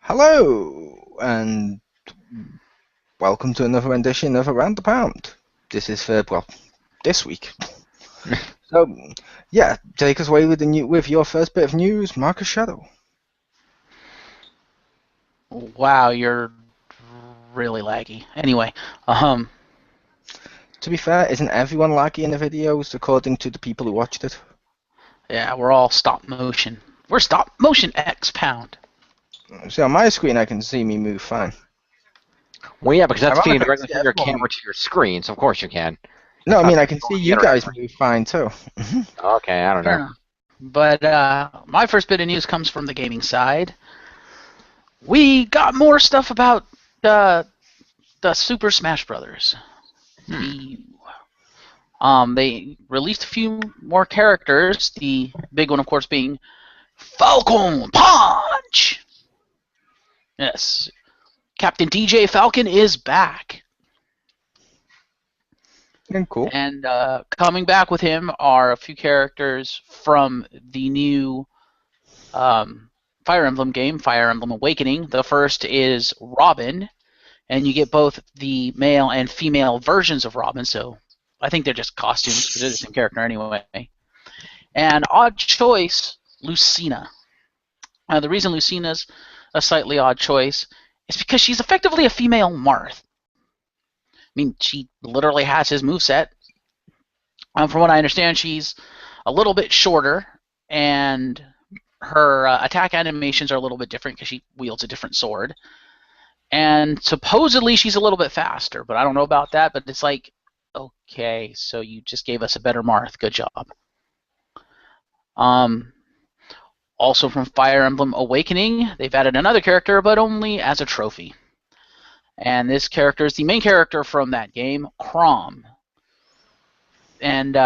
Hello, and welcome to another rendition of Around the Pound. This is for, this week. So, yeah, take us away with your first bit of news, Marcus Shadow. Wow, you're really laggy. Anyway, To be fair, isn't everyone laggy in the videos, according to the people who watched it? yeah, we're all stop motion. We're stop motion X pound. See, on my screen, I can see me move fine. Well, yeah, because that's feeding Ironically, I directly can see from your everyone camera move. to your screen, so of course you can. No, It's I not mean, I can see on the you internet, guys right? move fine, too. Okay, I don't know. But my first bit of news comes from the gaming side. We got more stuff about the Super Smash Brothers. They released a few more characters. The big one, of course, being Falcon Punch. Yes, Captain DJ Falcon is back. Cool. And coming back with him are a few characters from the new Fire Emblem game, Fire Emblem Awakening. The first is Robin, and you get both the male and female versions of Robin, so I think they're just costumes because they're the same character anyway. And odd choice, Lucina. The reason Lucina's a slightly odd choice is because she's effectively a female Marth. I mean, she literally has his moveset. From what I understand, she's a little bit shorter, and her attack animations are a little bit different because she wields a different sword. And supposedly she's a little bit faster, but I don't know about that. But it's like, okay, so you just gave us a better Marth. Good job. Also from Fire Emblem Awakening, they've added another character, but only as a trophy. And this character is the main character from that game, Chrom. And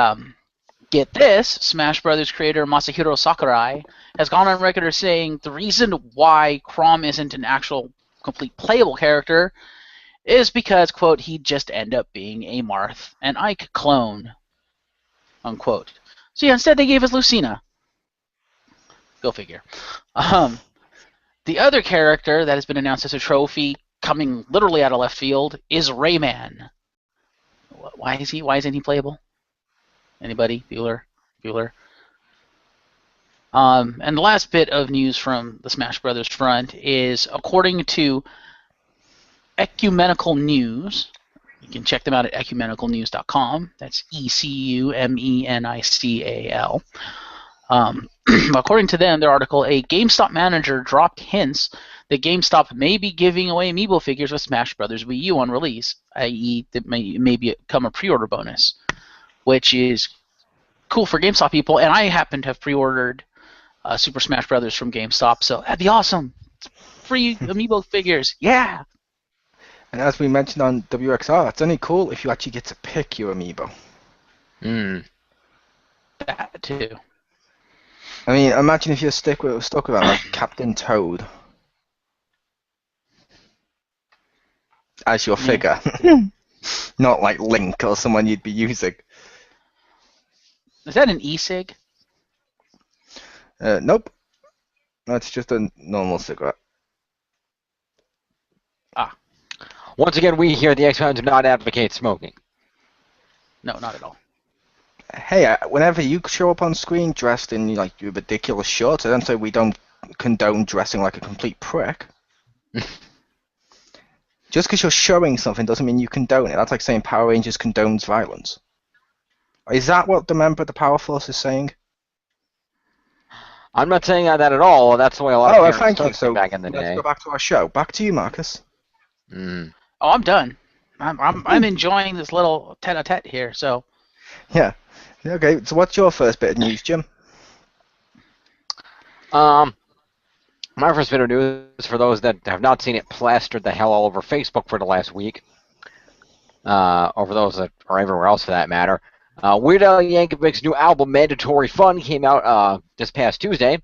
get this, Smash Brothers creator Masahiro Sakurai has gone on record as saying the reason why Chrom isn't an actual complete playable character is because, quote, he'd just end up being a Marth, an Ike clone, unquote. So yeah, instead they gave us Lucina. Go figure. The other character that has been announced as a trophy, coming literally out of left field, is Rayman. Why isn't he playable? Anybody? Bueller? And the last bit of news from the Smash Brothers front is, according to Ecumenical News, you can check them out at ecumenicalnews.com. That's ECUMENICAL. According to them, their article, a GameStop manager dropped hints that GameStop may be giving away amiibo figures with Smash Brothers Wii U on release, i.e., that may become a pre-order bonus, which is cool for GameStop people. And I happen to have pre-ordered Super Smash Brothers from GameStop, so that'd be awesome. Free amiibo figures, yeah. And as we mentioned on WXR, it's only cool if you actually get to pick your amiibo. That too. I mean, imagine if you're stuck with like Captain Toad as your figure, not like Link or someone you'd be using. Is that an e-cig? Nope. That's just a normal cigarette. Once again, we here at the X-Pound do not advocate smoking. No, not at all. Hey, whenever you show up on screen dressed in like your ridiculous shorts, I don't say we don't condone dressing like a complete prick. Just because you're showing something doesn't mean you condone it. That's like saying Power Rangers condones violence. Is that what the member of the Power Force is saying? I'm not saying that at all. That's the way a lot of parents thank you. So back in the day. Let's go back to our show. Back to you, Marcus. Oh, I'm done. I'm enjoying this little tete-a-tete here. So. Yeah. Okay. So what's your first bit of news, Jim? My first bit of news, for those that have not seen it plastered the hell all over Facebook for the last week, or for those that are everywhere else for that matter, Weird Al Yankovic's new album, Mandatory Fun, came out this past Tuesday.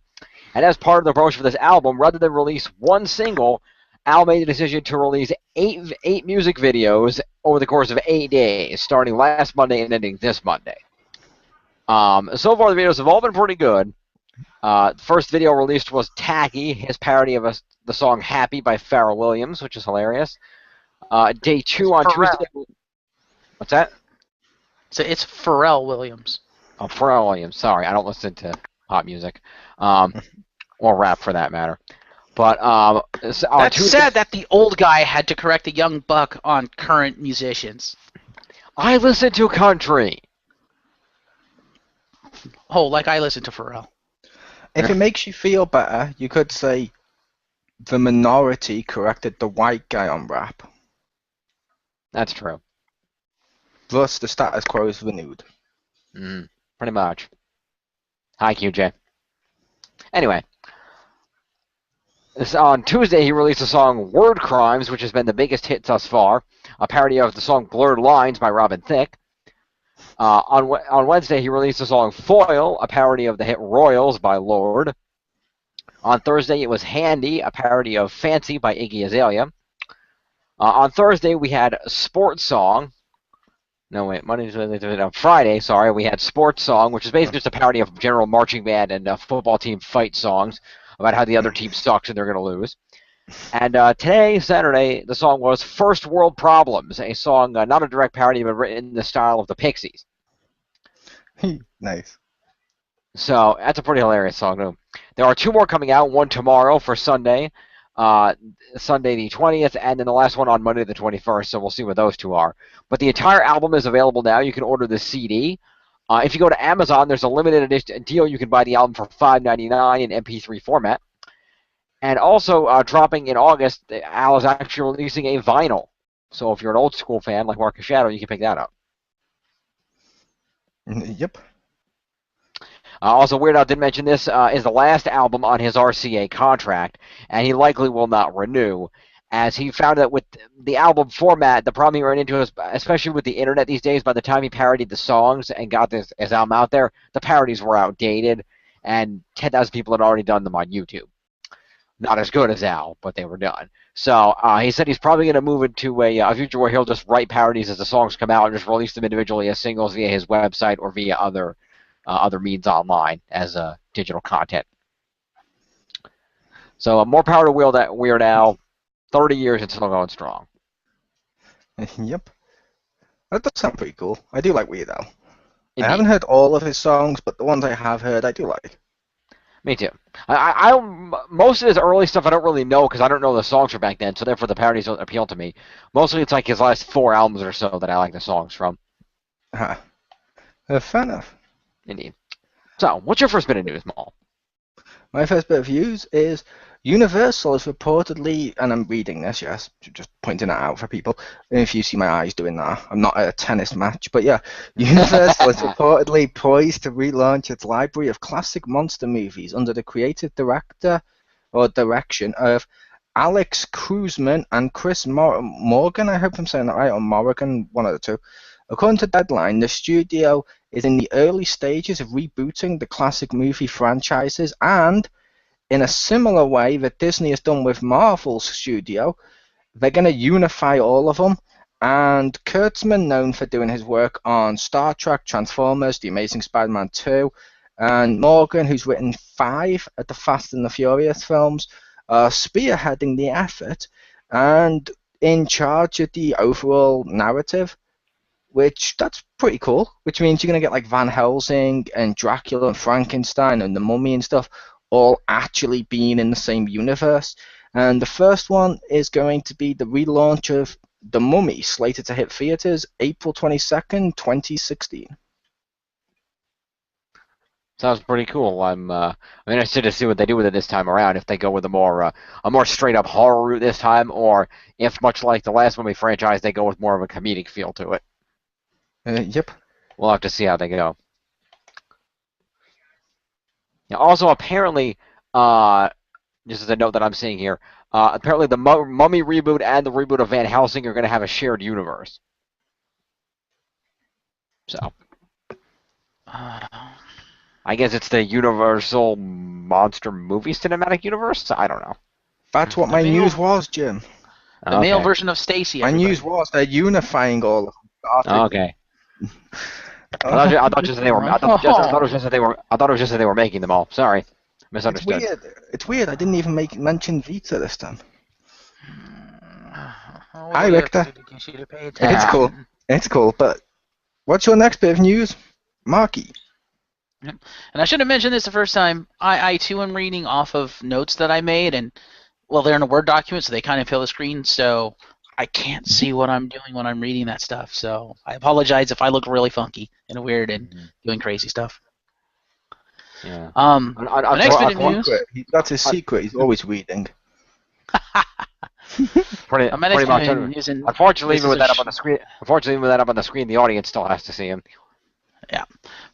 And as part of the promotion for this album, rather than release one single, Al made the decision to release eight music videos over the course of 8 days, starting last Monday and ending this Monday. So far, the videos have all been pretty good. First video released was Tacky, his parody of the song Happy by Pharrell Williams, which is hilarious. Day 2 on Pharrell. Tuesday. What's that? So it's Pharrell Williams. Oh, Pharrell Williams. Sorry, I don't listen to pop music. Or rap for that matter. But That's Tuesday, sad that the old guy had to correct the young buck on current musicians. I listen to country. Oh, like I listen to Pharrell. If it makes you feel better, you could say the minority corrected the white guy on rap. That's true. Thus, the status quo is renewed. Pretty much. Hi, QJ. Anyway. On Tuesday, he released the song Word Crimes, which has been the biggest hit thus far, a parody of the song Blurred Lines by Robin Thicke. On Wednesday, he released the song Foil, a parody of the hit Royals by Lorde. On Thursday, it was Handy, a parody of Fancy by Iggy Azalea. On Thursday, we had Sports Song. No, wait, Friday, sorry, we had Sports Song, which is basically just a parody of general marching band and football team fight songs about how the other team sucks and they're going to lose. And today, Saturday, the song was First World Problems, a song not a direct parody, but written in the style of the Pixies. Nice. So that's a pretty hilarious song, too. There are 2 more coming out, one tomorrow for Sunday, Sunday the 20th, and then the last one on Monday the 21st, so we'll see what those 2 are. But the entire album is available now. You can order the CD. If you go to Amazon, there's a limited edition deal. You can buy the album for $5.99 in MP3 format. And also, dropping in August, Al is actually releasing a vinyl. So if you're an old school fan like Marcus Shadow, you can pick that up. Yep. Also, Weird Al did mention this is the last album on his RCA contract, and he likely will not renew, as he found that with the album format, the problem he ran into is, especially with the internet these days, by the time he parodied the songs and got his album out there, the parodies were outdated, and 10,000 people had already done them on YouTube. Not as good as Al, but they were done. So he said he's probably going to move into a future where he'll just write parodies as the songs come out and just release them individually as singles via his website or via other means online as digital content. So more power to Weird Al. 30 years and still going strong. Yep. That does sound pretty cool. I do like Weird Al. Indeed. I haven't heard all of his songs, but the ones I have heard, I do like. Me too. I most of his early stuff I don't really know because I don't know the songs from back then, so therefore the parodies don't appeal to me. Mostly it's like his last 4 albums or so that I like the songs from. Fair enough. Indeed. So, what's your first bit of news, Maul? My first bit of news is Universal is reportedly, and I'm reading this, yes, just pointing it out for people, if you see my eyes doing that. I'm not at a tennis match, but yeah, Universal is reportedly poised to relaunch its library of classic monster movies under the creative direction of Alex Kruzman and Chris Morgan, I hope I'm saying that right, or Morgan, one of the two. According to Deadline, the studio is in the early stages of rebooting the classic movie franchises, and in a similar way that Disney has done with Marvel's studio, they're going to unify all of them. And Kurtzman, known for doing his work on Star Trek, Transformers, The Amazing Spider-Man 2, and Morgan, who's written 5 of the Fast and the Furious films, are spearheading the effort and in charge of the overall narrative. Which, that's pretty cool, which means you're going to get like Van Helsing and Dracula and Frankenstein and the Mummy and stuff all actually being in the same universe. And the first one is going to be the relaunch of The Mummy, slated to hit theaters April 22nd, 2016. Sounds pretty cool. I'm interested to see what they do with it this time around, if they go with a more straight-up horror route this time, or if, much like the last Mummy franchise, they go with more of a comedic feel to it. Yep. We'll have to see how they go. Now, also, apparently, just as a note that I'm seeing here, apparently the Mummy reboot and the reboot of Van Helsing are going to have a shared universe. So, I guess it's the Universal Monster Movie Cinematic Universe? I don't know. That's what my news was, Jim. The male version of Stacy. My news was they're unifying all of them. Okay. I thought it was just that they were making them all. Sorry. Misunderstood. It's weird. I didn't even mention Vita this time. Hi, Richter. It's cool. It's cool. But what's your next bit of news, Marky? And I should have mentioned this the first time. I too am reading off of notes that I made, and well, they're in a Word document, so they kind of fill the screen, so I can't see what I'm doing when I'm reading that stuff. So I apologize if I look really funky and weird and doing crazy stuff. Yeah. My next bit of news. That's his secret. He's always reading. Pretty much. Unfortunately, even with that up on the screen, the audience still has to see him. Yeah,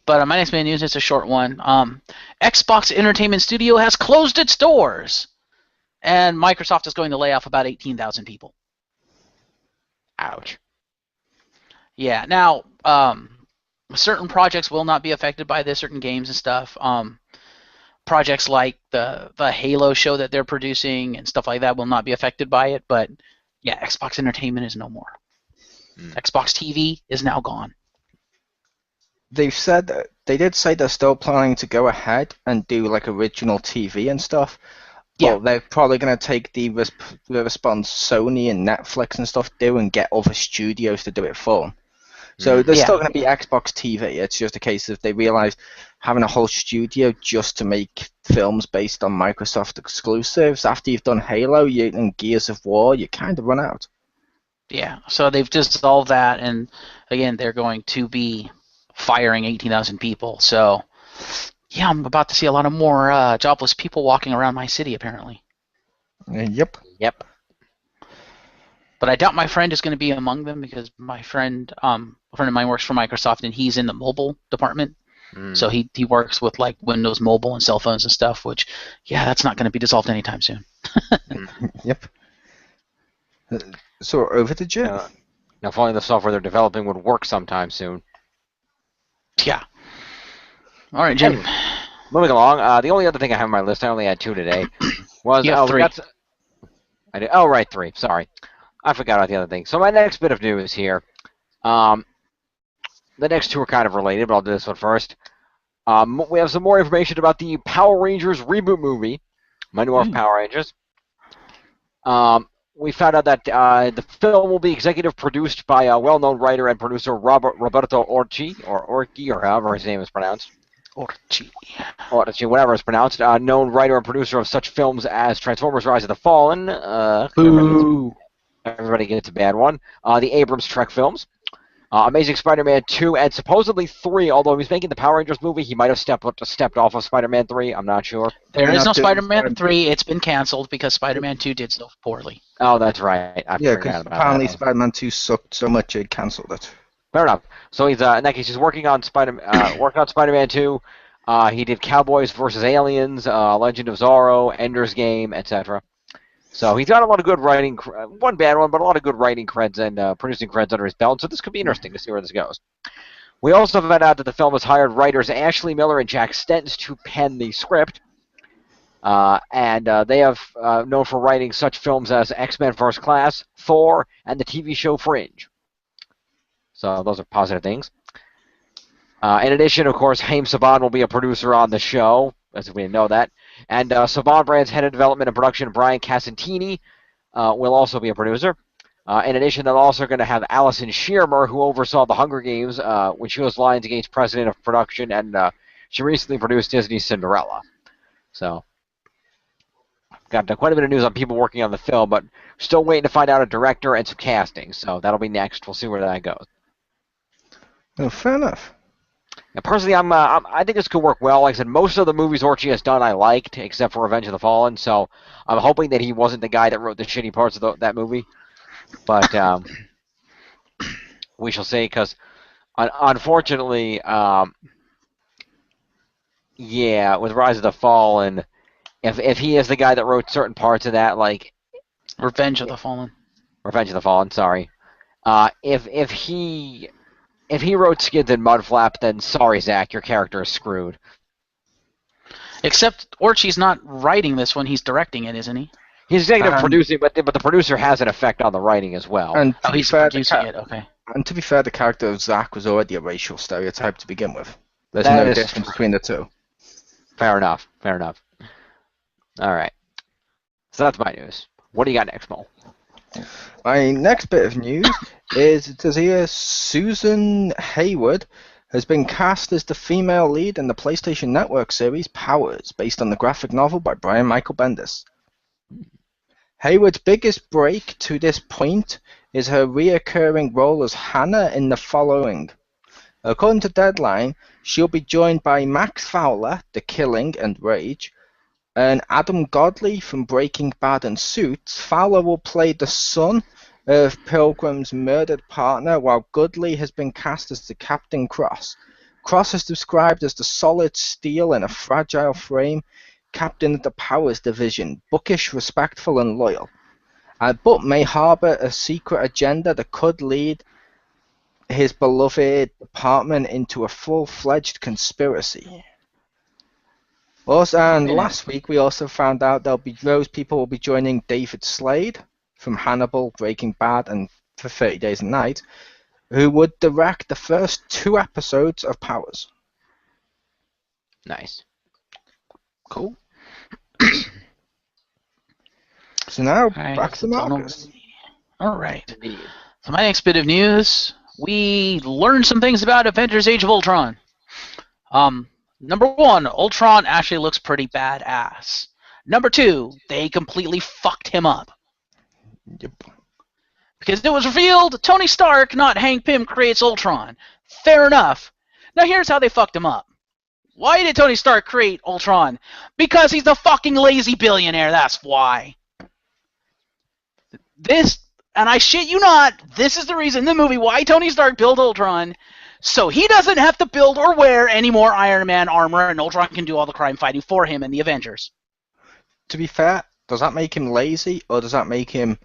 but my next bit of news is a short one. Xbox Entertainment Studio has closed its doors, and Microsoft is going to lay off about 18,000 people. Ouch. Yeah. Now, certain projects will not be affected by this. Certain games and stuff. Projects like the Halo show that they're producing and stuff like that will not be affected by it. But yeah, Xbox Entertainment is no more. Xbox TV is now gone. They did say they're still planning to go ahead and do like original TV and stuff. Yeah. But they're probably going to take the response Sony and Netflix and stuff do and get other studios to do it for them. So there's still going to be Xbox TV. It's just a case of they realize having a whole studio just to make films based on Microsoft exclusives, after you've done Halo and Gears of War, you kind of run out. Yeah, so they've dissolved that, and again, they're going to be firing 18,000 people. So, yeah, I'm about to see a lot of more jobless people walking around my city, apparently. Yep. But I doubt my friend is going to be among them because my friend, a friend of mine works for Microsoft, and he's in the mobile department. So he works with like Windows Mobile and cell phones and stuff, which, yeah, that's not going to be dissolved anytime soon. Yep. So over to Jim. Now, if only the software they're developing would work sometime soon. Yeah. All right, Jim. Anyway, moving along, the only other thing I have on my list, I only had 2 today, was... You have 3. I did. Oh, right, 3. Sorry. I forgot about the other thing. So my next bit of news here, the next 2 are kind of related, but I'll do this one first. We have some more information about the Power Rangers reboot movie, Mighty Morphin Power Rangers. We found out that the film will be executive produced by a well-known writer and producer Roberto Orci, or however his name is pronounced. Orci, whatever it's pronounced. Known writer and producer of such films as Transformers: Rise of the Fallen. Everybody gets a bad one. The Abrams Trek films. Amazing Spider-Man 2 and supposedly 3, although he was making the Power Rangers movie, he might have stepped off of Spider-Man 3. I'm not sure. There is no Spider-Man 3. It's been canceled because Spider-Man 2 did so poorly. Oh, that's right. I Yeah, because apparently Spider-Man 2 sucked so much it cancelled it. Fair enough. So he's in that case, he's working on Spider-Man 2. He did Cowboys vs. Aliens, Legend of Zorro, Ender's Game, etc. So he's got a lot of good writing, one bad one, but a lot of good writing creds and producing creds under his belt. So this could be interesting to see where this goes. We also found out that the film has hired writers Ashley Miller and Jack Stentz to pen the script. And they have known for writing such films as X-Men First Class, Thor, and the TV show Fringe. So those are positive things. In addition, of course, Haim Saban will be a producer on the show, as if we didn't know that. And Saban Brand's head of development and production, Brian Casantini, will also be a producer. In addition, they're also going to have Allison Shearmer, who oversaw the Hunger Games, when she was Lions Gate's president of production, and she recently produced Disney's Cinderella. So, got quite a bit of news on people working on the film, but still waiting to find out a director and some casting. So that'll be next. We'll see where that goes. Oh, fair enough. And personally, I think this could work well. Like I said, most of the movies Orci has done I liked, except for Revenge of the Fallen. So I'm hoping that he wasn't the guy that wrote the shitty parts of that movie. But we shall see, because unfortunately, yeah, with Rise of the Fallen, if he is the guy that wrote certain parts of that, like Revenge of the Fallen, sorry, if he wrote Skids and Mudflap, then sorry, Zach, your character is screwed. Except Orci's not writing this one; he's directing it, isn't he? He's executive producing, but the producer has an effect on the writing as well. And he's producing it. Okay. And to be fair, the character of Zach was already a racial stereotype to begin with. There's no difference between the two. Fair enough. All right. So that's my news. What do you got next, Mole? My next bit of news is it says here Susan Hayward has been cast as the female lead in the PlayStation Network series Powers, based on the graphic novel by Brian Michael Bendis. Hayward's biggest break to this point is her reoccurring role as Hannah in the following. According to Deadline, she'll be joined by Max Fowler, The Killing and Rage, and Adam Godley from Breaking Bad and Suits. Fowler will play the son of Pilgrim's murdered partner, while Godley has been cast as the Captain Cross. Cross is described as the solid steel in a fragile frame, captain of the Powers Division, bookish, respectful, and loyal, but may harbor a secret agenda that could lead his beloved department into a full-fledged conspiracy. Also, and last week we also found out those people will be joining David Slade from Hannibal, Breaking Bad, and for 30 Days a Night, who would direct the first 2 episodes of Powers. Nice. Cool. So now, back to Marcus. All right. So my next bit of news, we learned some things about Avengers Age of Ultron. Number 1, Ultron actually looks pretty badass. Number 2, they completely fucked him up. Yep. Because it was revealed Tony Stark, not Hank Pym, creates Ultron. Fair enough. Now here's how they fucked him up. Why did Tony Stark create Ultron? Because he's a fucking lazy billionaire, that's why. This, and I shit you not, this is the reason in the movie why Tony Stark built Ultron, so he doesn't have to build or wear any more Iron Man armor, and Ultron can do all the crime fighting for him and the Avengers. To be fair, does that make him lazy, or does that make him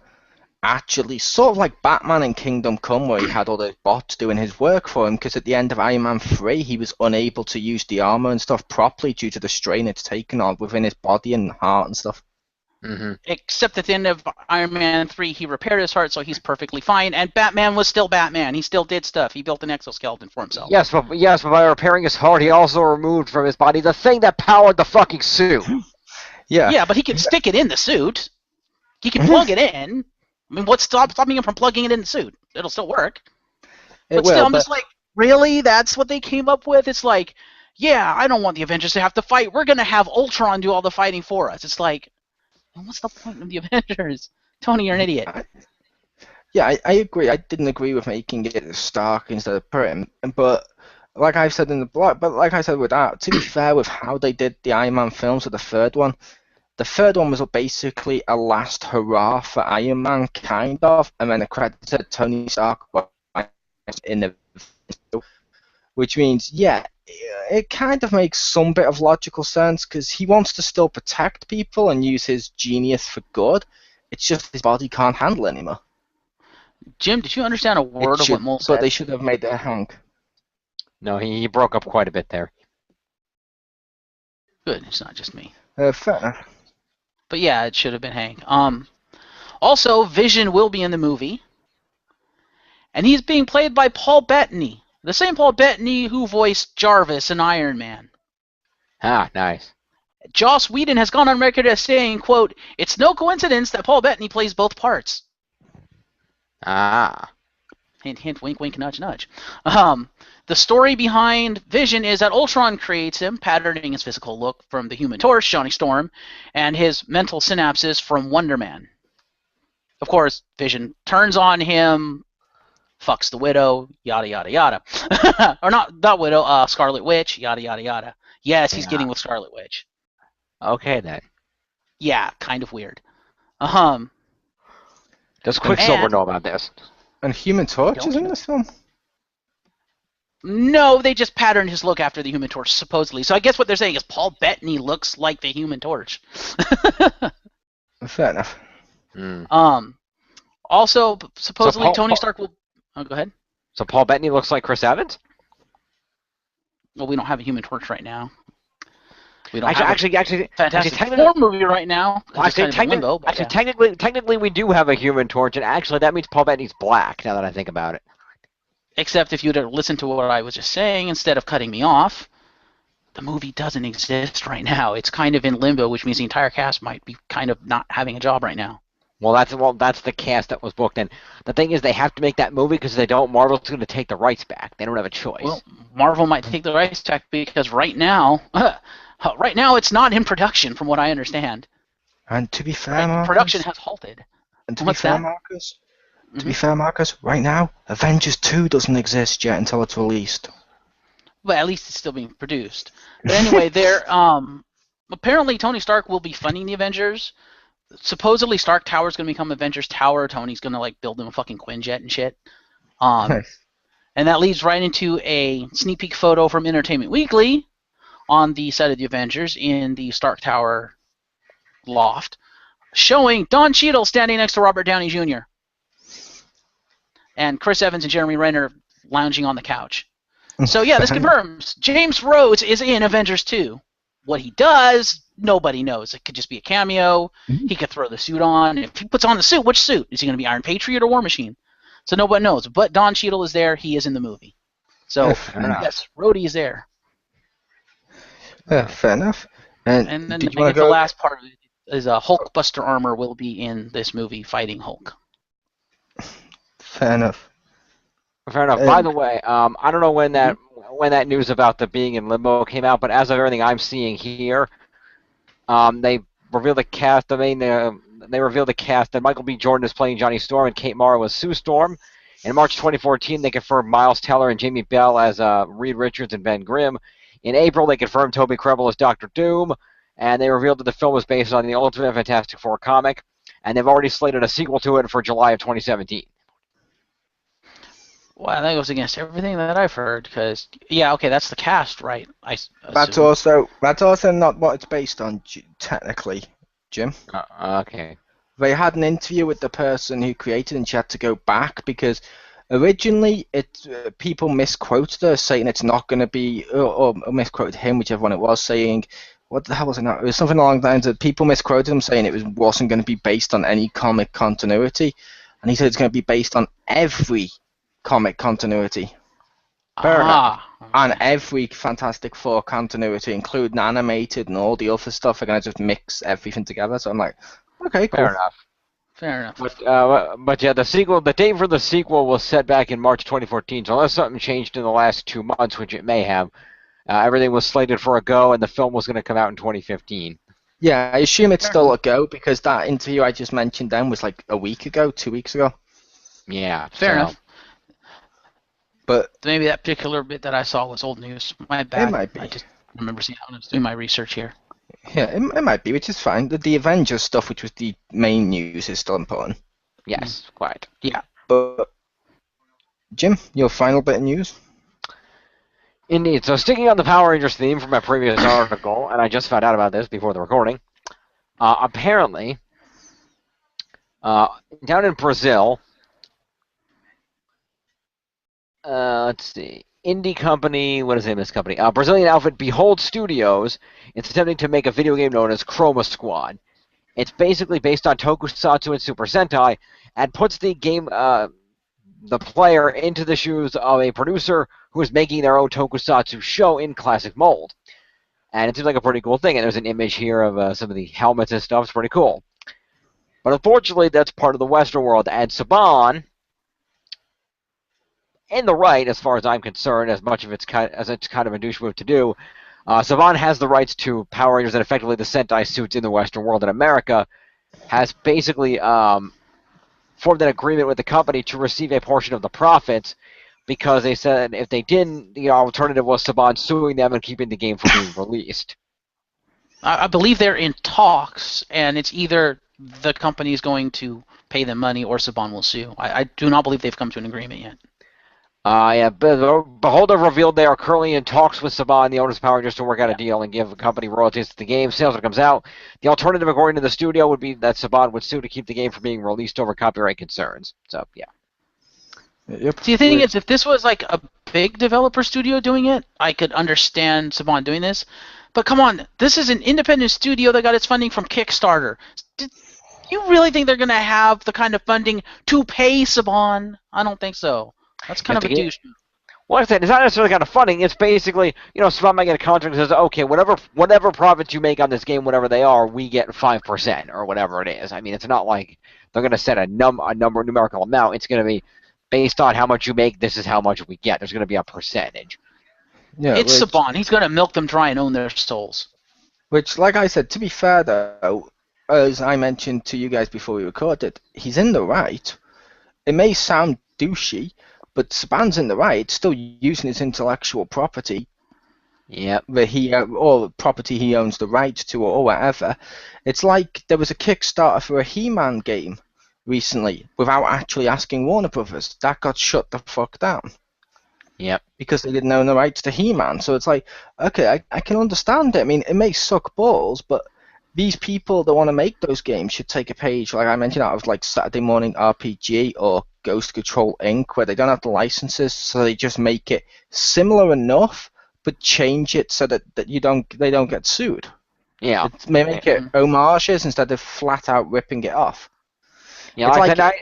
actually sort of like Batman in Kingdom Come, where he had all those bots doing his work for him, because at the end of Iron Man 3 he was unable to use the armor and stuff properly due to the strain it's taken on within his body and heart and stuff. Mm-hmm. Except at the end of Iron Man 3 he repaired his heart, so he's perfectly fine, and Batman was still Batman. He still did stuff. He built an exoskeleton for himself. Yes, but by repairing his heart, he also removed from his body the thing that powered the fucking suit. Yeah, but he can stick it in the suit. He can plug it in. I mean, what's stopping him from plugging it in the suit? It'll still work. But still, I'm just like, really? That's what they came up with? It's like, yeah, I don't want the Avengers to have to fight. We're going to have Ultron do all the fighting for us. It's like, what's the point of the Avengers? Tony, you're an idiot. I agree. I didn't agree with making it Stark instead of Pym, but like I've said in the blog, but like I said with that, to be fair with how they did the Iron Man films, or the third one was basically a last hurrah for Iron Man, kind of, and then the credits said Tony Stark in the, which means, yeah, it kind of makes some bit of logical sense, because he wants to still protect people and use his genius for good. It's just his body can't handle anymore. Jim, did you understand a word of what Mole said? But they should have made it Hank. No, he broke up quite a bit there. Good, it's not just me. Fair enough. But yeah, it should have been Hank. Also, Vision will be in the movie. And he's being played by Paul Bettany. The same Paul Bettany who voiced Jarvis in Iron Man. Ah, nice. Joss Whedon has gone on record as saying, quote, "It's no coincidence that Paul Bettany plays both parts." Ah. Hint, hint, wink, wink, nudge, nudge. The story behind Vision is that Ultron creates him, patterning his physical look from the Human Torch, Johnny Storm, and his mental synapses from Wonder Man. Of course, Vision turns on him, fucks the Widow, yada, yada, yada. Or not that Widow, Scarlet Witch, yada, yada, yada. Yes, he's getting with Scarlet Witch. Okay, then. Yeah, kind of weird. Does Quicksilver know about this? And Human Torch is in this film? No, they just patterned his look after the Human Torch, supposedly. So I guess what they're saying is Paul Bettany looks like the Human Torch. Fair enough. Also, supposedly Tony Stark will... Oh, go ahead. So Paul Bettany looks like Chris Evans? Well, we don't have a Human Torch right now. We don't actually, Fantastic Four movie right now. Technically, we do have a Human Torch, and actually, that means Paul Bettany's black. Now that I think about it. Except if you'd have listened to what I was just saying instead of cutting me off. the movie doesn't exist right now. It's kind of in limbo, which means the entire cast might be kind of not having a job right now. Well, that's the cast that was booked, and the thing is, they have to make that movie because if they don't, Marvel's going to take the rights back. They don't have a choice. Well, Marvel might take the rights back because right now it's not in production, from what I understand. And to be fair, Marcus, production has halted. And to be fair, Marcus, right now, Avengers 2 doesn't exist yet until it's released. But at least it's still being produced. But anyway, apparently Tony Stark will be funding the Avengers. Supposedly Stark Tower is going to become Avengers Tower. Tony's going to like build them a fucking Quinjet and shit. Nice. And that leads right into a sneak peek photo from Entertainment Weekly on the set of the Avengers in the Stark Tower loft, showing Don Cheadle standing next to Robert Downey Jr. and Chris Evans and Jeremy Renner lounging on the couch. So yeah, this confirms James Rhodes is in Avengers 2. What he does, nobody knows. It could just be a cameo. Mm-hmm. He could throw the suit on. If he puts on the suit, which suit? Is he going to be Iron Patriot or War Machine? So nobody knows. But Don Cheadle is there. He is in the movie. So yes, Rhodey is there. Fair enough. And then I did you guess wanna the go- last part of it is Hulkbuster armor will be in this movie fighting Hulk. Fair enough. Fair enough. By the way, I don't know when that news about the being in limbo came out, but as of everything I'm seeing here, they revealed the cast. They revealed the cast that Michael B. Jordan is playing Johnny Storm and Kate Mara was Sue Storm. In March 2014, they confirmed Miles Teller and Jamie Bell as Reed Richards and Ben Grimm. In April, they confirmed Toby Kebbell as Doctor Doom, and they revealed that the film was based on the Ultimate Fantastic Four comic, and they've already slated a sequel to it for July of 2017. Well, that goes against everything that I've heard, because, that's the cast, right? That's also not what it's based on, technically, Jim. Okay. They had an interview with the person who created it, and she had to go back because originally people misquoted her, saying it's not going to be, or misquoted him, whichever one it was, saying, what the hell was it? It was something along the lines of people misquoted him, saying it wasn't going to be based on any comic continuity, and he said it's going to be based on every comic continuity. Fair enough. And every Fantastic Four continuity, including animated and all the other stuff, are going to just mix everything together. So I'm like, okay, cool. Fair enough. But yeah, the date for the sequel was set back in March 2014. So unless something changed in the last 2 months, which it may have, everything was slated for a go, and the film was going to come out in 2015. Yeah, I assume it's still a go because that interview I just mentioned then was like a week ago, 2 weeks ago. Yeah. Fair enough. But maybe that particular bit that I saw was old news. My bad. It might be. I just remember seeing how I was doing my research here. Yeah, it might be, which is fine. The Avengers stuff, which was the main news, is still important. Yes, quite. Yeah. But Jim, your final bit of news? Indeed. So sticking on the Power Rangers theme from my previous article, and I just found out about this before the recording, apparently, down in Brazil, let's see, indie company, what is the name of this company? Brazilian outfit Behold Studios is attempting to make a video game known as Chroma Squad. It's basically based on Tokusatsu and Super Sentai, and puts the game, the player into the shoes of a producer who is making their own Tokusatsu show in classic mold. And it seems like a pretty cool thing, and there's an image here of some of the helmets and stuff. It's pretty cool. But unfortunately, that's part of the Western world, and Saban, in the right, as far as I'm concerned, as it's kind of a douche move to do, Saban has the rights to Power Rangers and effectively the Sentai suits in the Western world, and America has basically formed an agreement with the company to receive a portion of the profits because they said if they didn't, the alternative was Saban suing them and keeping the game from being released. I believe they're in talks, and it's either the company is going to pay them money or Saban will sue. I do not believe they've come to an agreement yet. Behold have revealed they are currently in talks with Saban, the owners of Power Rangers, to work out a deal and give the company royalties to the game. Sales when it comes out. The alternative, according to the studio, would be that Saban would sue to keep the game from being released over copyright concerns. So, yeah. Yep. See, the thing is, if this was like a big developer studio doing it, I could understand Saban doing this. But come on, this is an independent studio that got its funding from Kickstarter. Do you really think they're going to have the kind of funding to pay Saban? I don't think so. That's kind of a douche. Well, like I said, it's not necessarily kind of funding. It's basically, Spawn might get a contract that says, okay, whatever profits you make on this game, whatever they are, we get 5% or whatever it is. I mean, it's not like they're going to set a numerical amount. It's going to be based on how much you make. This is how much we get. There's going to be a percentage. Yeah, It's Saban. He's going to milk them dry and own their souls. which, like I said, to be fair though, as I mentioned to you guys before we recorded, he's in the right. It may sound douchey, but Saban's in the right, still using his intellectual property. Yep. Or property he owns the rights to, or whatever. It's like there was a Kickstarter for a He-Man game recently without actually asking Warner Brothers. That got shut the fuck down. Yep. Because they didn't own the rights to He-Man. So it's like, okay, I can understand it. I mean, it may suck balls, but these people that want to make those games should take a page, like I mentioned, out of like Saturday Morning RPG or Ghost Control Inc., where they don't have the licenses, so they just make it similar enough, but change it so that they don't get sued. Yeah. May make it homages instead of flat out ripping it off. Yeah,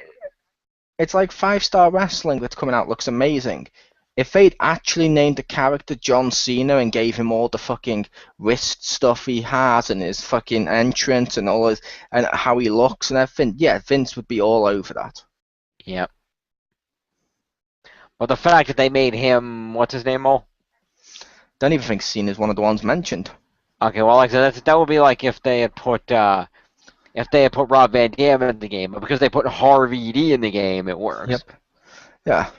it's like 5-Star Wrestling that's coming out looks amazing. If they'd actually named the character John Cena and gave him all the fucking wrist stuff he has and his fucking entrance and all his and how he looks and everything, yeah, Vince would be all over that. Yep. But the fact that they made him, what's his name, Mo? Don't even think Cena's one of the ones mentioned. Okay, well, like I said, that would be like if they had put Rob Van Dam in the game, but because they put Harvey D in the game, it works. Yep. Yeah.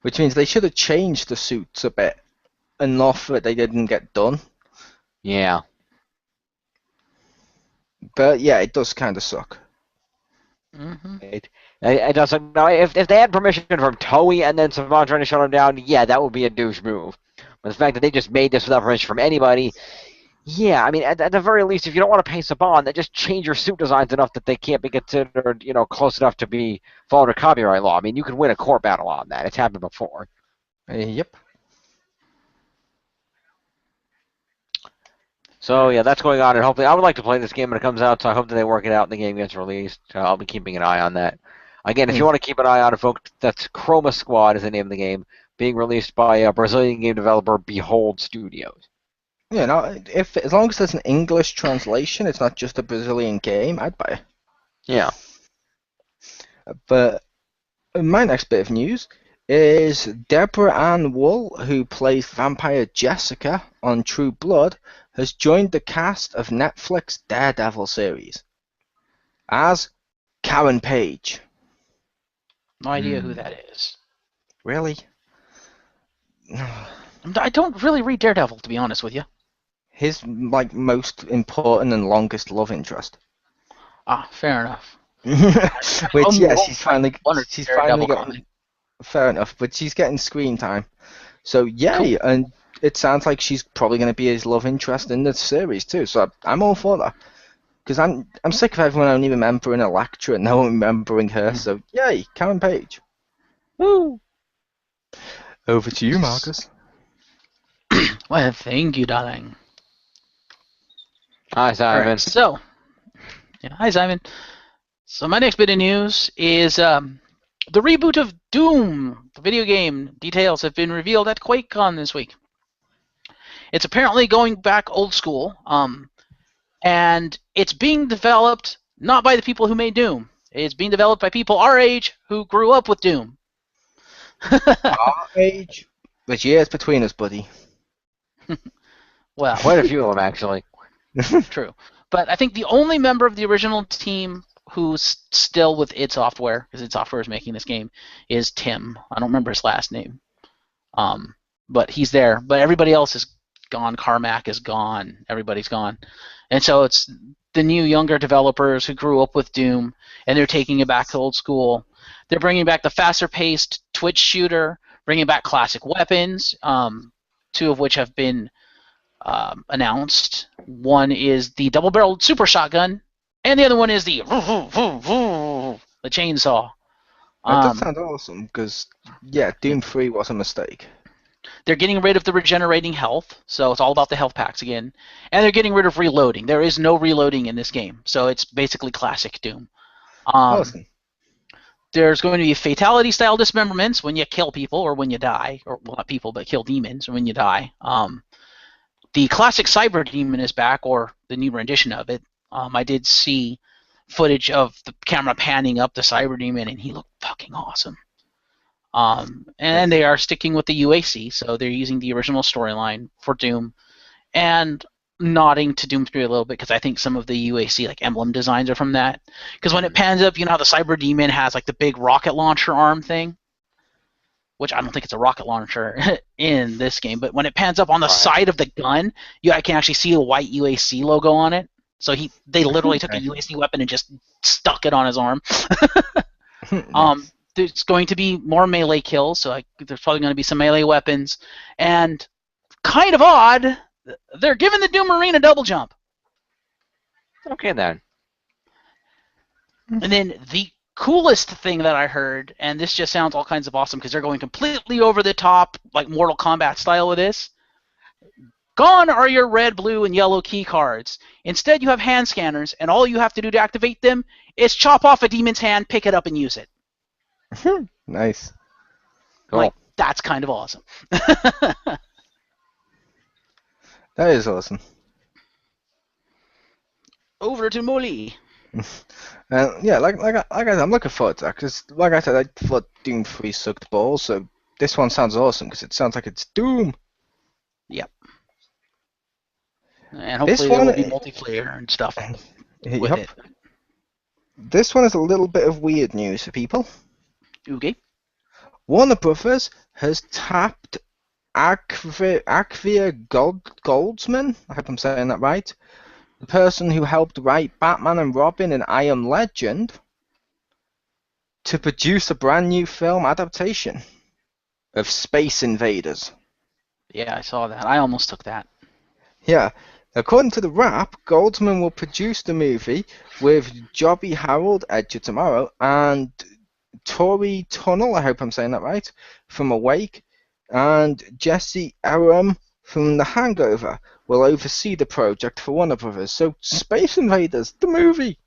Which means they should have changed the suits a bit enough that they didn't get done. Yeah. But yeah, it does kind of suck. Mm-hmm. It does. Now, if they had permission from Toei and then Saban trying to shut them down, yeah, that would be a douche move. But the fact that they just made this without permission from anybody, yeah, I mean, at the very least, if you don't want to pay Saban, then just change your suit designs enough that they can't be considered, close enough to be followed a copyright law. I mean, you could win a court battle on that. It's happened before. Yep. So, yeah, that's going on, and hopefully, I would like to play this game when it comes out, so I hope that they work it out and the game gets released. I'll be keeping an eye on that. Again, if you want to keep an eye on it, folks, that's Chroma Squad is the name of the game, being released by a Brazilian game developer, Behold Studios. Yeah, no, as long as there's an English translation, it's not just a Brazilian game, I'd buy it. Yeah. But my next bit of news is Deborah Ann Wool, who plays Vampire Jessica on True Blood, has joined the cast of Netflix Daredevil series as Karen Page. No idea who that is. Really? I don't really read Daredevil, to be honest with you. His most important and longest love interest. Ah, fair enough. Which she's finally Daredevil getting comic. fair enough, but she's getting screen time. So yay, cool. And it sounds like she's probably going to be his love interest in the series too. So I'm all for that. Because I'm sick of everyone only remembering Elektra and no one remembering her. So yay, Karen Page. Woo! Over to you, Marcus. Well, thank you, darling. Hi, Simon. Right, so, hi, Simon. So my next bit of news is the reboot of Doom, the video game. Details have been revealed at QuakeCon this week. It's apparently going back old school, and it's being developed not by the people who made Doom. It's being developed by people our age who grew up with Doom. Our age? There's years between us, buddy. Well, quite a few of them, actually. True. But I think the only member of the original team who's still with id Software, because id Software is making this game, is Tim. I don't remember his last name. But he's there. But everybody else is gone. Carmack is gone. Everybody's gone. And so it's the new, younger developers who grew up with Doom, and they're taking it back to old school. They're bringing back the faster-paced twitch shooter, bringing back classic weapons, two of which have been announced. One is the double-barreled super shotgun, and the other one is the chainsaw. That does sound awesome, because, Doom 3 was a mistake. They're getting rid of the regenerating health, so it's all about the health packs again. And they're getting rid of reloading. There is no reloading in this game, so it's basically classic Doom. Awesome. There's going to be fatality-style dismemberments when you kill people or when you die, or well, not people, but kill demons when you die. The classic Cyber Demon is back, or the new rendition of it. I did see footage of the camera panning up the Cyber Demon, and he looked fucking awesome. And they are sticking with the UAC, so they're using the original storyline for Doom, and nodding to Doom 3 a little bit, because I think some of the UAC like emblem designs are from that. Because when it pans up, you know how the Cyber Demon has like the big rocket launcher arm thing? Which I don't think it's a rocket launcher in this game, but when it pans up on the side of the gun, I can actually see a white UAC logo on it. So they literally took a UAC weapon and just stuck it on his arm. There's going to be more melee kills, so there's probably going to be some melee weapons. And kind of odd, they're giving the Doom Marine a double jump. Okay, then. And then the coolest thing that I heard, and this just sounds all kinds of awesome because they're going completely over the top, like Mortal Kombat style with this. Gone are your red, blue, and yellow key cards. Instead, you have hand scanners, and all you have to do to activate them is chop off a demon's hand, pick it up, and use it. Nice. Cool. Like, that's kind of awesome. That is awesome. Over to Molly. Yeah, like I said, I'm looking forward to that because, like I said, I thought Doom 3 sucked balls, so this one sounds awesome because it sounds like it's Doom. Yep. And hopefully there will be multiplayer and stuff with it. This one is a little bit of weird news for people. Okay. Warner Brothers has tapped Akvia Goldsman, I hope I'm saying that right, the person who helped write Batman and Robin and I Am Legend, to produce a brand new film adaptation of Space Invaders. Yeah, I saw that. I almost took that. Yeah. According to the Wrap, Goldsman will produce the movie with Jobby Harold, Edge of Tomorrow, and Tori Tunnell, I hope I'm saying that right, from Awake, and Jesse Aram from The Hangover will oversee the project for Warner Brothers. So, Space Invaders, the movie!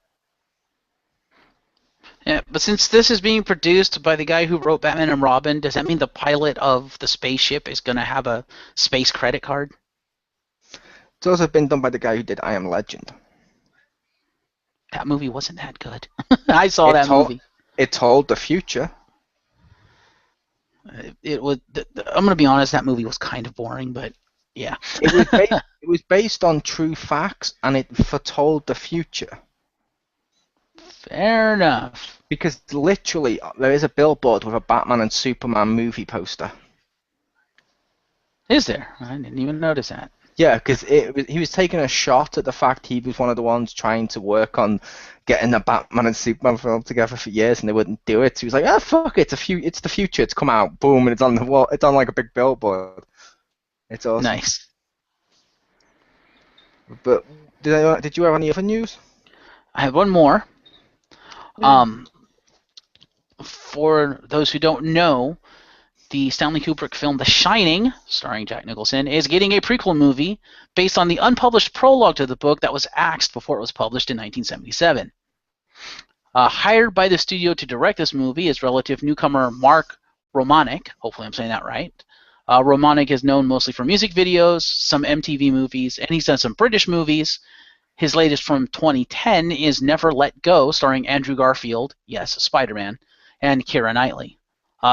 Yeah, but since this is being produced by the guy who wrote Batman and Robin, does that mean the pilot of the spaceship is going to have a space credit card? It's also been done by the guy who did I Am Legend. That movie wasn't that good. I saw that movie. It told the future. It was. I'm going to be honest. That movie was kind of boring, but yeah. It was based on true facts, and it foretold the future. Fair enough. Because literally, there is a billboard with a Batman and Superman movie poster. Is there? I didn't even notice that. Yeah, because he was taking a shot at the fact he was one of the ones trying to work on getting a Batman and Superman film together for years, and they wouldn't do it. So he was like, "Ah, fuck it, it's the future. It's come out, boom, and it's on the wall. It's on like a big billboard. It's awesome." Nice. But did you have any other news? I have one more. For those who don't know, the Stanley Kubrick film The Shining, starring Jack Nicholson, is getting a prequel movie based on the unpublished prologue to the book that was axed before it was published in 1977. Hired by the studio to direct this movie is relative newcomer Mark Romanek. Hopefully I'm saying that right. Romanek is known mostly for music videos, some MTV movies, and he's done some British movies. His latest from 2010 is Never Let Go, starring Andrew Garfield, yes, Spider-Man, and Keira Knightley.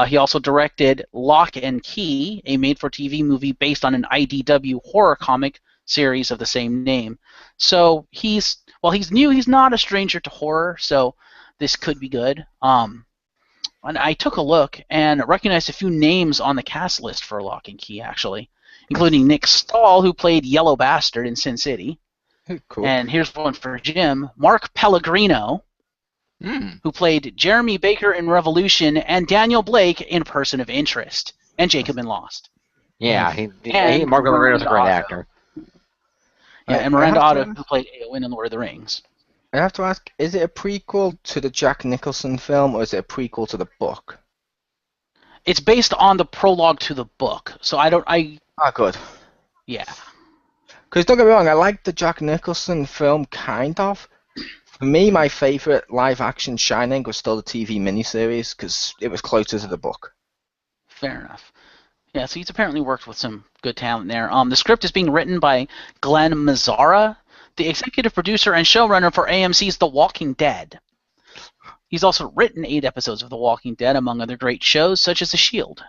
He also directed Lock and Key, a made-for-TV movie based on an IDW horror comic series of the same name. So he's new, he's not a stranger to horror, so this could be good. And I took a look and recognized a few names on the cast list for Lock and Key, actually, including Nick Stahl, who played Yellow Bastard in Sin City. Cool. And here's one for Jim. Mark Pellegrino, who played Jeremy Baker in Revolution, and Daniel Blake in Person of Interest, and Jacob in Lost. Yeah, Mark Pellegrino's a great actor. Yeah, and Miranda Otto, who played Eowyn in Lord of the Rings. I have to ask, is it a prequel to the Jack Nicholson film, or is it a prequel to the book? It's based on the prologue to the book, so good. Yeah. Because don't get me wrong, I like the Jack Nicholson film, kind of, For me, my favorite live-action Shining was still the TV miniseries because it was closer to the book. Fair enough. Yeah, so he's apparently worked with some good talent there. The script is being written by Glenn Mazzara, the executive producer and showrunner for AMC's The Walking Dead. He's also written 8 episodes of The Walking Dead, among other great shows such as The Shield.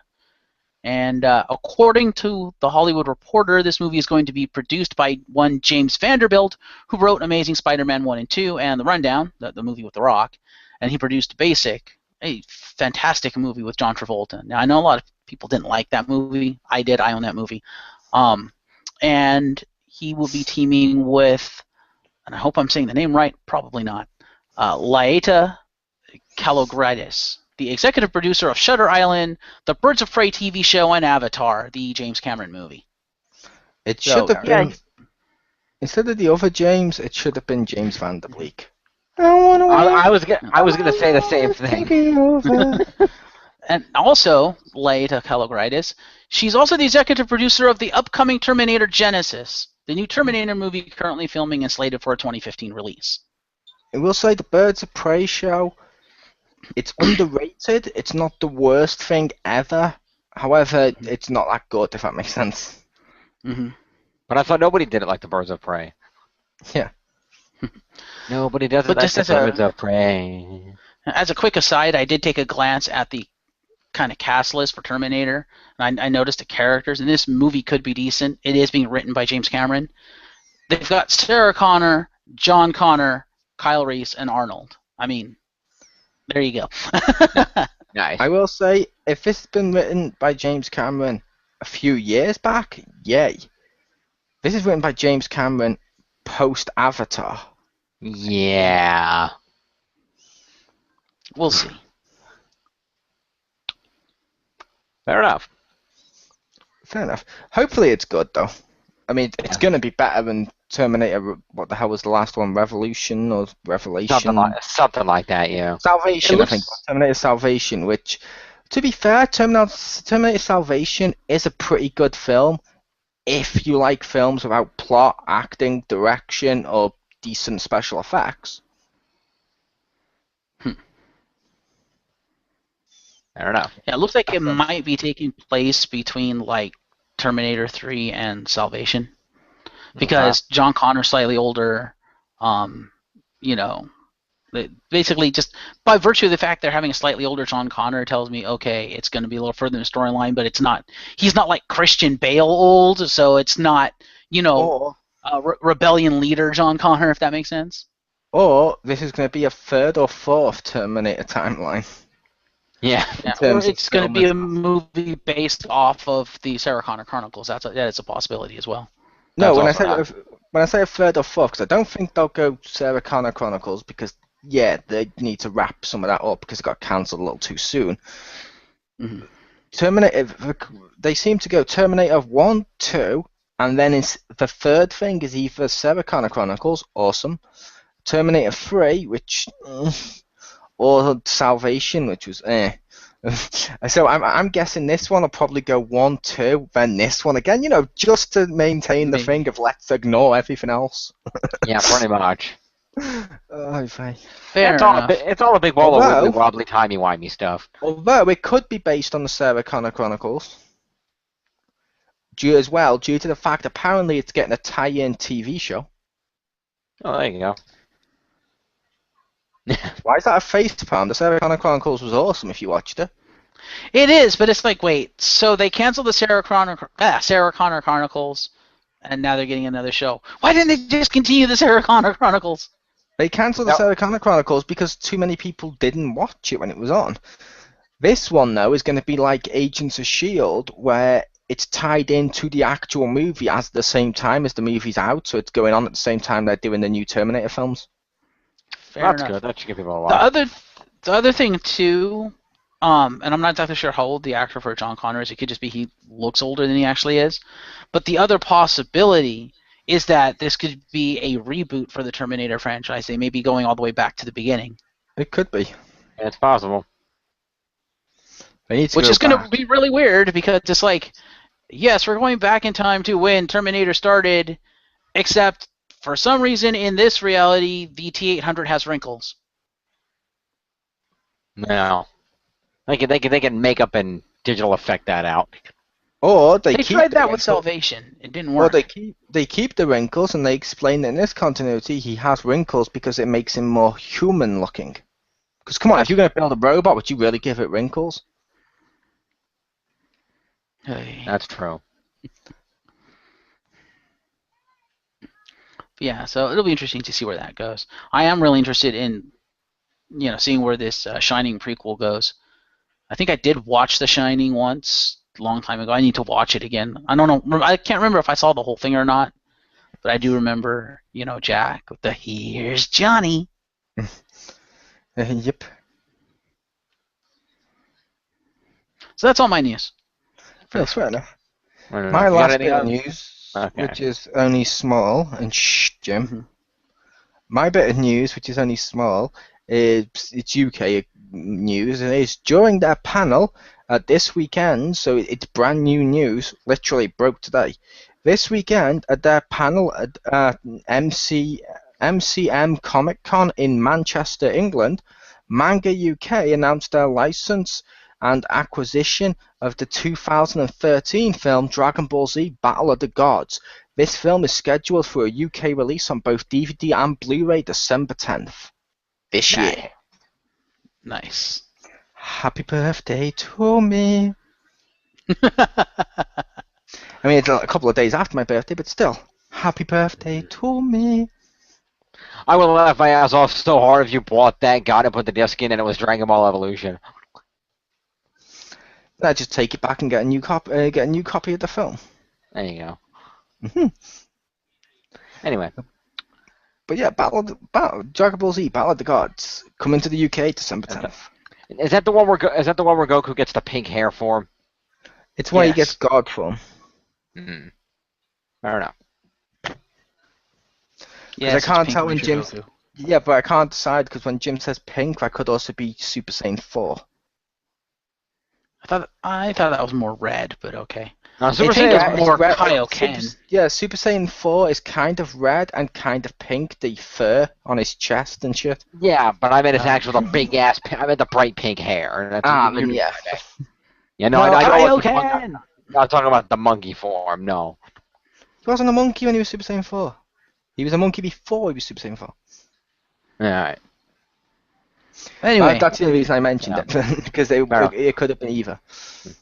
And according to The Hollywood Reporter, this movie is going to be produced by one James Vanderbilt, who wrote Amazing Spider-Man 1 and 2 and The Rundown, the movie with The Rock, and he produced Basic, a fantastic movie with John Travolta. Now, I know a lot of people didn't like that movie. I did. I own that movie. And he will be teaming with, and I hope I'm saying the name right, probably not, Laeta Kalogridis, the executive producer of Shutter Island, the Birds of Prey TV show, and Avatar, the James Cameron movie. It should have been, instead of the other James, it should have been James Van Der Bleek. I was gonna say the same thing. And also, Laeta Kalogridis, she's also the executive producer of the upcoming Terminator Genesis, the new Terminator movie currently filming and slated for a 2015 release. I will say the Birds of Prey show, it's underrated. It's not the worst thing ever. However, it's not that good, if that makes sense. Mm-hmm. But I thought nobody did it like the Birds of Prey. Yeah. Nobody does it like the Birds of Prey. As a quick aside, I did take a glance at the kind of cast list for Terminator, and I noticed the characters, and this movie could be decent. It is being written by James Cameron. They've got Sarah Connor, John Connor, Kyle Reese, and Arnold. I mean, there you go. Nice. I will say, if this has been written by James Cameron a few years back, yay. This is written by James Cameron post-Avatar. Yeah. We'll see. Fair enough. Fair enough. Hopefully it's good, though. I mean, it's going to be better than Terminator, what the hell was the last one? Revolution or Revelation? Something like that, yeah. Salvation, I think. Terminator Salvation, which, to be fair, Terminator Salvation is a pretty good film if you like films without plot, acting, direction, or decent special effects. Fair enough. Yeah, it looks like it might be taking place between, like, Terminator 3 and Salvation. Because John Connor's slightly older, you know, basically just by virtue of the fact they're having a slightly older John Connor tells me, okay, it's going to be a little further in the storyline, but it's not, he's not like Christian Bale old, so it's not, you know, rebellion leader John Connor, if that makes sense. Or this is going to be a third or fourth Terminator timeline. Yeah. Or it's going to be a movie based off of the Sarah Connor Chronicles. That is a possibility as well. No, when I say a third or fourth, because I don't think they'll go Sarah Connor Chronicles because, yeah, they need to wrap some of that up because it got cancelled a little too soon. Mm-hmm. Terminator, they seem to go Terminator 1, 2, and then the third thing is either Sarah Connor Chronicles, awesome, Terminator 3, which, or Salvation, which was, So I'm guessing this one will probably go 1, 2, then this one again, you know, just to maintain the thing of let's ignore everything else. Yeah, pretty much. Fair enough. It's all a big ball of wobbly, timey-wimey stuff. Although it could be based on the Sarah Connor Chronicles. Due to the fact apparently it's getting a tie-in TV show. Oh, there you go. Why is that a face palm? The Sarah Connor Chronicles was awesome if you watched it. It is, but it's like, wait, so they canceled the Sarah Connor Chronicles, and now they're getting another show. Why didn't they just continue the Sarah Connor Chronicles? They cancelled the Sarah Connor Chronicles because too many people didn't watch it when it was on. This one, though, is going to be like Agents of S.H.I.E.L.D., where it's tied into the actual movie at the same time as the movie's out, so it's going on at the same time they're doing the new Terminator films. That's good. That should give people a lot. The other thing too, and I'm not exactly sure how old the actor for John Connor is. It could just be he looks older than he actually is. But the other possibility is that this could be a reboot for the Terminator franchise. They may be going all the way back to the beginning. It could be. Yeah, it's possible. Which is going to be really weird because it's like, yes, we're going back in time to when Terminator started, except for some reason in this reality, the T-800 has wrinkles. No. They can make up and digital effect that out. Or They keep tried the that with wrinkles. Salvation. It didn't Or work. they keep the wrinkles, and they explain that in this continuity he has wrinkles because it makes him more human looking. Because come on, if you're going to build a robot, would you really give it wrinkles? Hey. That's true. Yeah, so it'll be interesting to see where that goes. I am really interested in, seeing where this Shining prequel goes. I think I did watch The Shining once a long time ago. I need to watch it again. I don't know. I can't remember if I saw the whole thing or not, but I do remember, Jack with the "Here's Johnny." Yep. So that's all my news. That's fair enough. My My last bit of news, Okay. which is only small, and shh, Jim. Mhm. My bit of news, which is only small, it's UK news, and it's during their panel this weekend, so it's brand new news, literally broke today. This weekend at their panel at MCM Comic Con in Manchester, England, Manga UK announced their license and acquisition of the 2013 film Dragon Ball Z Battle of the Gods. This film is scheduled for a UK release on both DVD and Blu-ray December 10th this year. Nice. Happy birthday to me. I mean, it's a couple of days after my birthday, but still, happy birthday to me. I would laugh my ass off so hard if you bought that, got it, put the disc in, and it was Dragon Ball Evolution. I just take it back and get a new copy of the film. There you go. Mhm. Anyway, But yeah, Dragon Ball Z Battle of the Gods coming to the UK December 10th. is that the one where Goku gets the pink hair form? It's where he Yes. gets God from. Hmm. Fair enough. Yeah, I can't it's tell Pink when Ranger Jim's. Goku. Yeah, but I can't decide because when Jim says pink, that could also be Super Saiyan 4. I thought that was more red, but okay. Now, Super think Saiyan it's more red. Kaioken. Super Saiyan 4 is kind of red and kind of pink, the fur on his chest and shit. Yeah, but I meant his actual big ass. I meant the bright pink hair. That's Yeah. Yeah, no, No, I don't. Kaioken! I'm not talking about the monkey form. No. He wasn't a monkey when he was Super Saiyan 4. He was a monkey before he was Super Saiyan 4. All right. Anyway, That's the only reason I mentioned it, because it could have been either.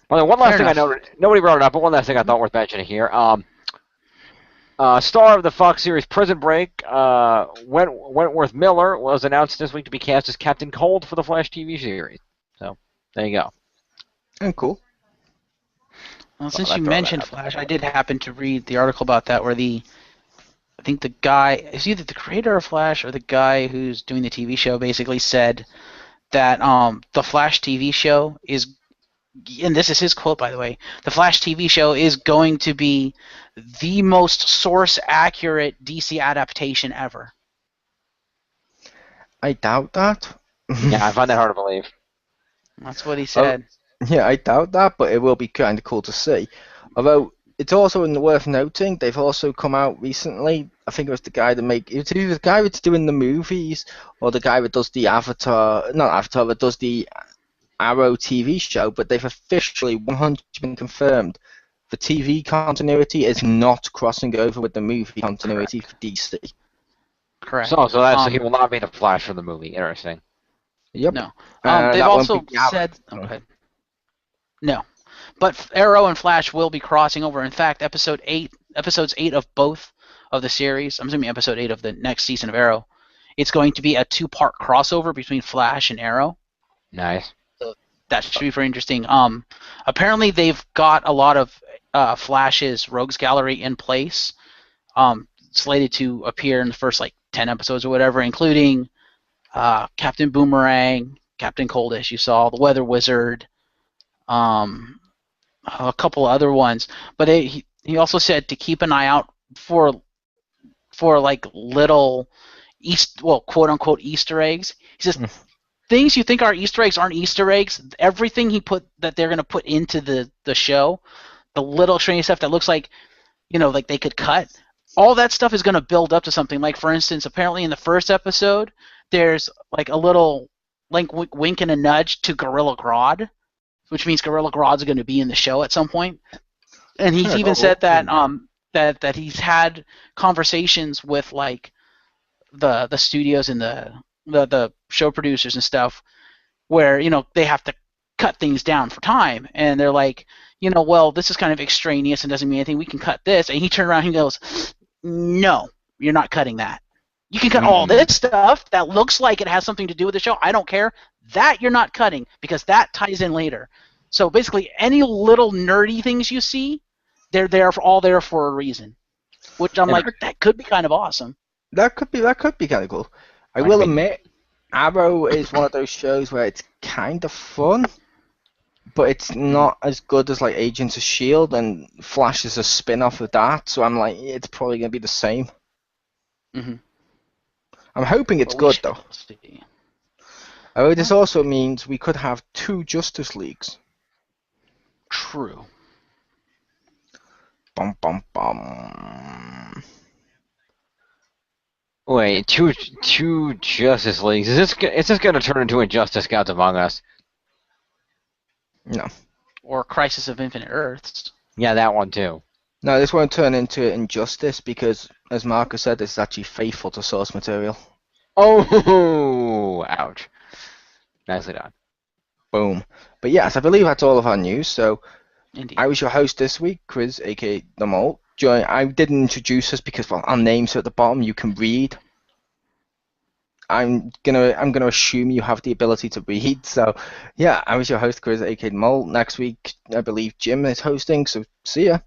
Well, one last Fair thing enough. I noted. Nobody brought it up, but one last thing I thought worth mentioning here. Star of the Fox series Prison Break, Wentworth Miller was announced this week to be cast as Captain Cold for the Flash TV series. So there you go. And cool. well, since I'll you throw that mentioned out. Flash, I did happen to read the article about that where I think the guy is either the creator of Flash or the guy who's doing the TV show basically said that the Flash TV show is, and this is his quote by the way, the Flash TV show is going to be the most source accurate DC adaptation ever. I doubt that. Yeah, I find that hard to believe. That's what he said. Yeah, I doubt that, but it will be kind of cool to see. Although, it's also worth noting, they've also come out recently, I think it was the guy it's either the guy that's doing the movies, or the guy that does the that does the Arrow TV show, but they've officially 100% confirmed the TV continuity is not crossing over with the movie continuity for DC. Correct. So so he will not be the Flash for the movie. Interesting. Yep. No. that They've won't also be Arrow. said. Oh, go ahead. No. But Arrow and Flash will be crossing over. In fact, episodes 8 of both of the series, I'm assuming episode 8 of the next season of Arrow, it's going to be a 2-part crossover between Flash and Arrow. Nice. So that should be very interesting. Apparently they've got a lot of Flash's Rogues Gallery in place, slated to appear in the first 10 episodes or whatever, including Captain Boomerang, Captain Cold, as you saw, the Weather Wizard, a couple other ones. But he also said to keep an eye out for little quote unquote Easter eggs. He says things you think are Easter eggs aren't Easter eggs. Everything that they're going to put into the show, the little training stuff that looks like, like they could cut, all that stuff is going to build up to something. Like, for instance, apparently in the first episode, there's like a little wink and a nudge to Gorilla Grodd, which means Gorilla Grodd's going to be in the show at some point. And he's even said that that he's had conversations with like the studios and the show producers and stuff, where they have to cut things down for time, and they're like, well, this is kind of extraneous and doesn't mean anything. We can cut this, and he turned around and he goes, "No, you're not cutting that. You can cut all this stuff that looks like it has something to do with the show. I don't care. That you're not cutting because that ties in later." So basically, any little nerdy things you see, they're all there for a reason. Which I'm like, that could be kind of awesome. That could be kind of cool. I will admit, Arrow is one of those shows where it's kind of fun, but it's not as good as like Agents of S.H.I.E.L.D. and Flash is a spin-off of that, so I'm like, it's probably going to be the same. Mm-hmm. I'm hoping it's good, though. See. This also means we could have 2 Justice Leagues. True. Bum, bum, bum. Wait, two Justice Leagues. Is this going to turn into Injustice Gods Among Us? No. Or Crisis of Infinite Earths. Yeah, that one too. No, this won't turn into Injustice because, as Marcus said, this is actually faithful to source material. Oh, ouch. Nicely done. Boom. But yes, I believe that's all of our news. So, Indeed. I was your host this week, Chriz, aka The Mole. I didn't introduce us because, well, our names are at the bottom. You can read. I'm gonna assume you have the ability to read. So, yeah, I was your host, Chriz, aka The Mole. Next week, I believe Jim is hosting. So, see ya.